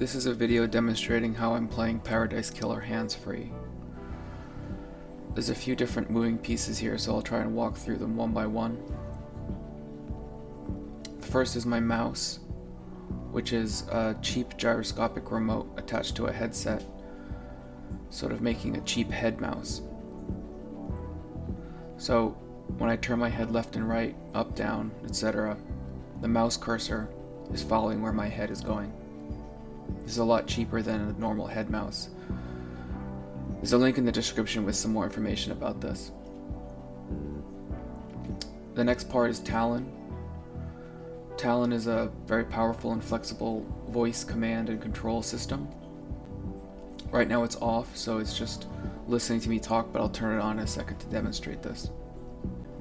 This is a video demonstrating how I'm playing Paradise Killer hands-free. There's a few different moving pieces here, so I'll try and walk through them one by one. The first is my mouse, which is a cheap gyroscopic remote attached to a headset, sort of making a cheap head mouse. So when I turn my head left and right, up, down, etc., the mouse cursor is following where my head is going. This is a lot cheaper than a normal head mouse. There's a link in the description with some more information about this. The next part is Talon. Talon is a very powerful and flexible voice command and control system. Right now it's off, so it's just listening to me talk, but I'll turn it on in a second to demonstrate this.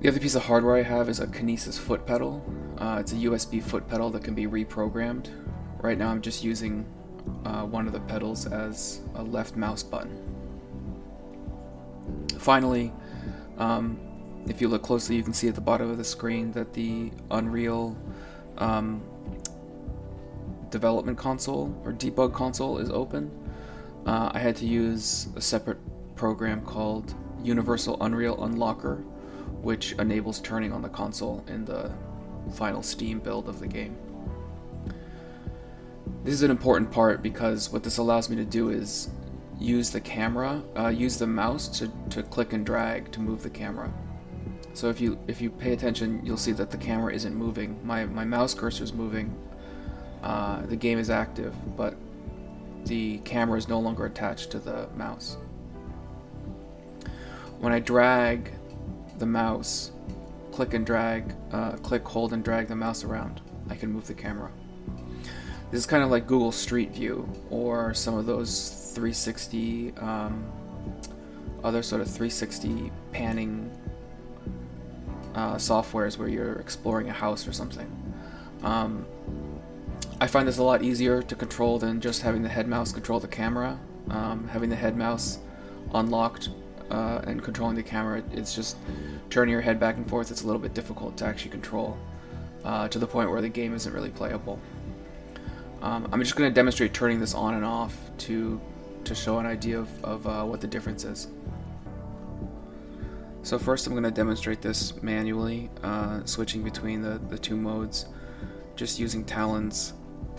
The other piece of hardware I have is a kinesis foot pedal. It's a USB foot pedal that can be reprogrammed. Right now I'm just using one of the pedals as a left mouse button. Finally, if you look closely, you can see at the bottom of the screen that the Unreal development console or debug console is open. I had to use a separate program called Universal Unreal Unlocker, which enables turning on the console in the final Steam build of the game. This is an important part because what this allows me to do is use the camera, use the mouse to click and drag to move the camera. So if you pay attention, you'll see that the camera isn't moving. My mouse cursor is moving. The game is active, but the camera is no longer attached to the mouse. When I drag the mouse, click and drag, click, hold, and drag the mouse around, I can move the camera. This is kind of like Google Street View or some of those 360, other sort of 360 panning softwares where you're exploring a house or something. I find this a lot easier to control than just having the head mouse control the camera. Having the head mouse unlocked and controlling the camera, it's just turning your head back and forth. It's a little bit difficult to actually control to the point where the game isn't really playable. I'm just going to demonstrate turning this on and off to show an idea of what the difference is. So first I'm going to demonstrate this manually, switching between the two modes, just using Talon's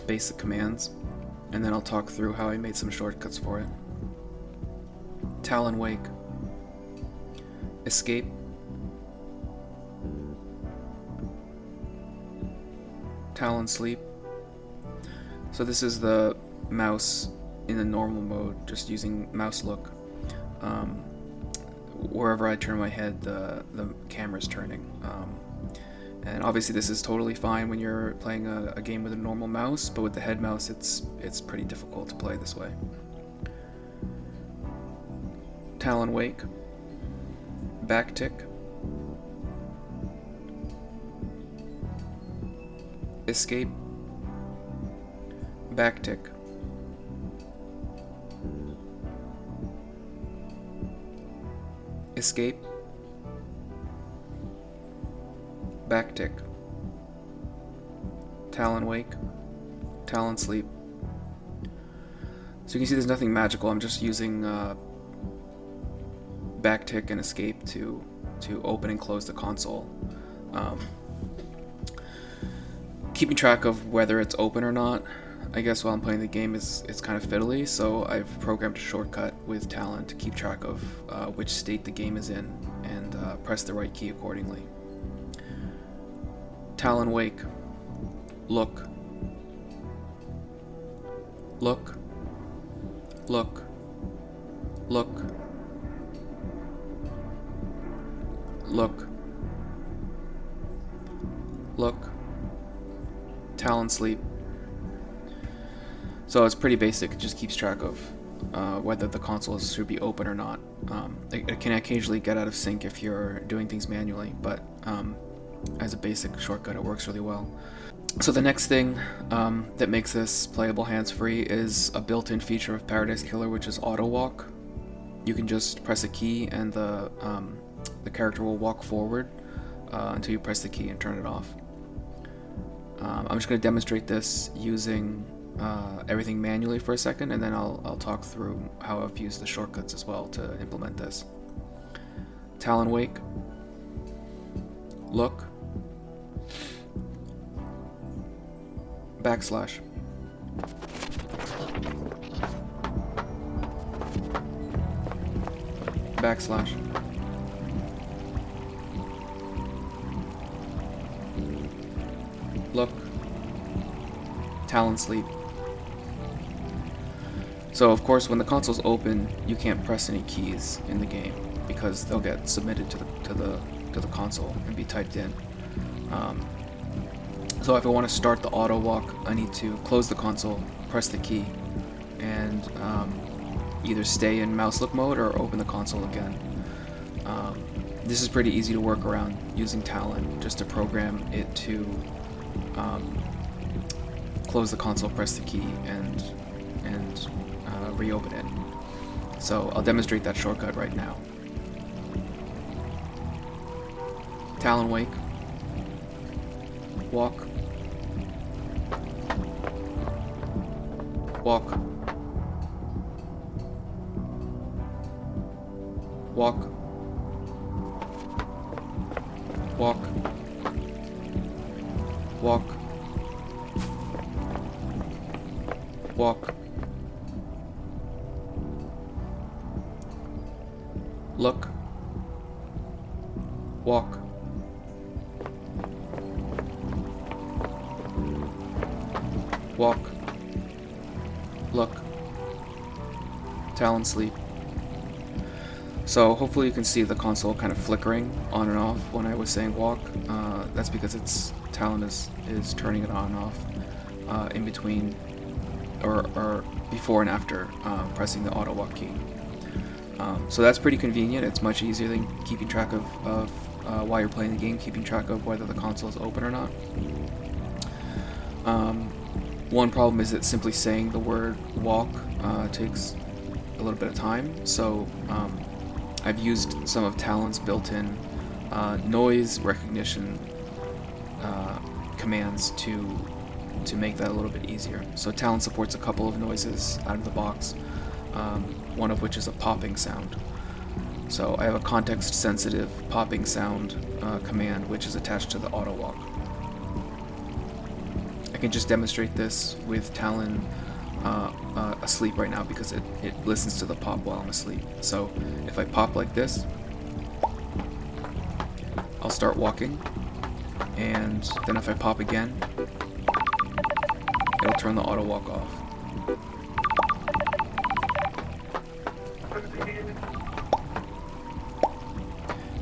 basic commands, and then I'll talk through how I made some shortcuts for it. Talon wake, escape, Talon sleep. So this is the mouse in the normal mode, just using mouse look. Wherever I turn my head, the camera's turning. And obviously this is totally fine when you're playing a game with a normal mouse, but with the head mouse it's pretty difficult to play this way. Talon wake, back tick, escape, back tick, escape, back tick, Talon wake, Talon sleep. So you can see there's nothing magical. I'm just using back tick and escape to open and close the console. Keeping track of whether it's open or not, I guess, while I'm playing the game it's kind of fiddly, so I've programmed a shortcut with Talon to keep track of which state the game is in and press the right key accordingly. Talon wake, look, look, look, look, look, look, Talon sleep. So it's pretty basic. It just keeps track of whether the console should be open or not. It can occasionally get out of sync if you're doing things manually, but as a basic shortcut it works really well. So the next thing that makes this playable hands-free is a built-in feature of Paradise Killer, which is auto walk. You can just press a key and the character will walk forward until you press the key and turn it off. I'm just going to demonstrate this using everything manually for a second, and then I'll talk through how I've used the shortcuts as well to implement this. Talon wake. Look. Backslash. Backslash. Look. Talon sleep. So of course when the console's open, you can't press any keys in the game because they'll get submitted to the console and be typed in. So if I want to start the auto walk, I need to close the console, press the key, and either stay in mouse look mode or open the console again. This is pretty easy to work around using Talon, just to program it to close the console, press the key, and reopen it. So I'll demonstrate that shortcut right now. Talon wake. Walk. Walk. Walk. Walk. Walk. Walk. Look. Walk. Walk. Look. Talon sleep. So hopefully you can see the console kind of flickering on and off when I was saying walk. That's because Talon is turning it on and off in between or before and after pressing the auto walk key. So that's pretty convenient. It's much easier than keeping track of while you're playing the game, keeping track of whether the console is open or not. One problem is that simply saying the word walk takes a little bit of time, so I've used some of Talon's built-in noise recognition commands to make that a little bit easier. So Talon supports a couple of noises out of the box, one of which is a popping sound. So I have a context-sensitive popping sound command which is attached to the auto walk. I can just demonstrate this with Talon asleep right now because it listens to the pop while I'm asleep. So if I pop like this, I'll start walking, and then if I pop again, it'll turn the auto walk off.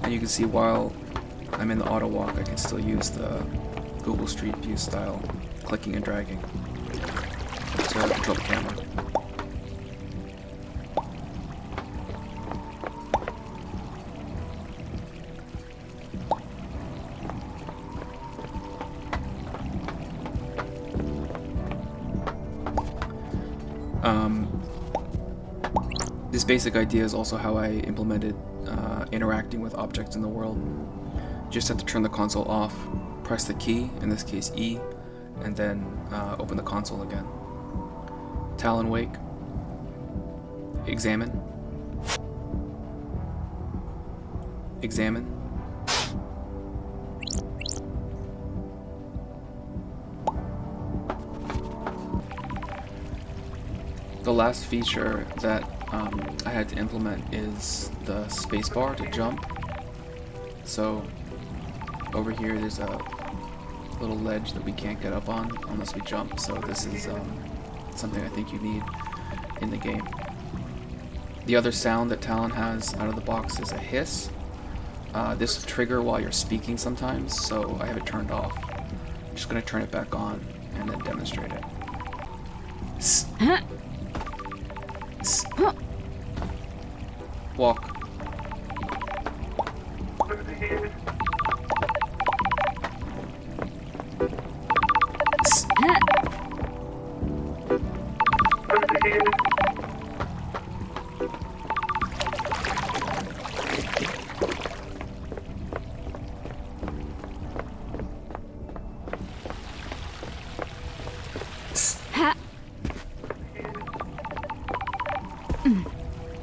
And you can see while I'm in the auto walk, I can still use the Google Street View style clicking and dragging to control the camera. This basic idea is also how I implemented interacting with objects in the world. You just have to turn the console off, press the key, in this case E, and then open the console again. Talon wake. Examine. Examine. The last feature that I had to implement is the spacebar to jump. So over here there's a little ledge that we can't get up on unless we jump, so this is something I think you need in the game. The other sound that Talon has out of the box is a hiss. This will trigger while you're speaking sometimes, so I have it turned off. I'm just going to turn it back on and then demonstrate it. Walk.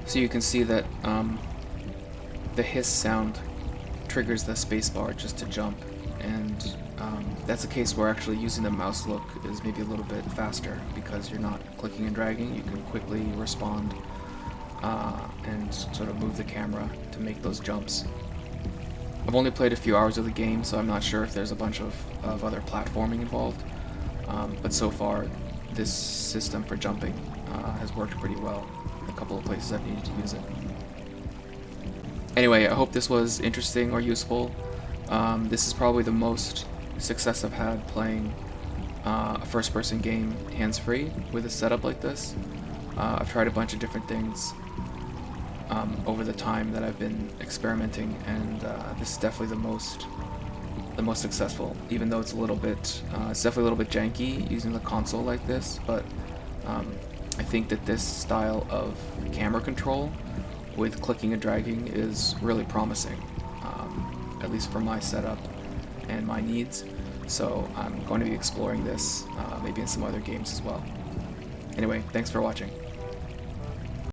So you can see that the hiss sound triggers the spacebar just to jump, and that's a case where actually using the mouse look is maybe a little bit faster because you're not clicking and dragging. You can quickly respond and sort of move the camera to make those jumps. I've only played a few hours of the game, so I'm not sure if there's a bunch of other platforming involved, but so far this system for jumping has worked pretty well in a couple of places I've needed to use it. Anyway, I hope this was interesting or useful. This is probably the most success I've had playing a first-person game hands-free with a setup like this. I've tried a bunch of different things over the time that I've been experimenting, and this is definitely the most successful. Even though it's it's definitely a little bit janky using the console like this, but I think that this style of camera control with clicking and dragging is really promising, at least for my setup and my needs. So I'm going to be exploring this maybe in some other games as well. Anyway, thanks for watching.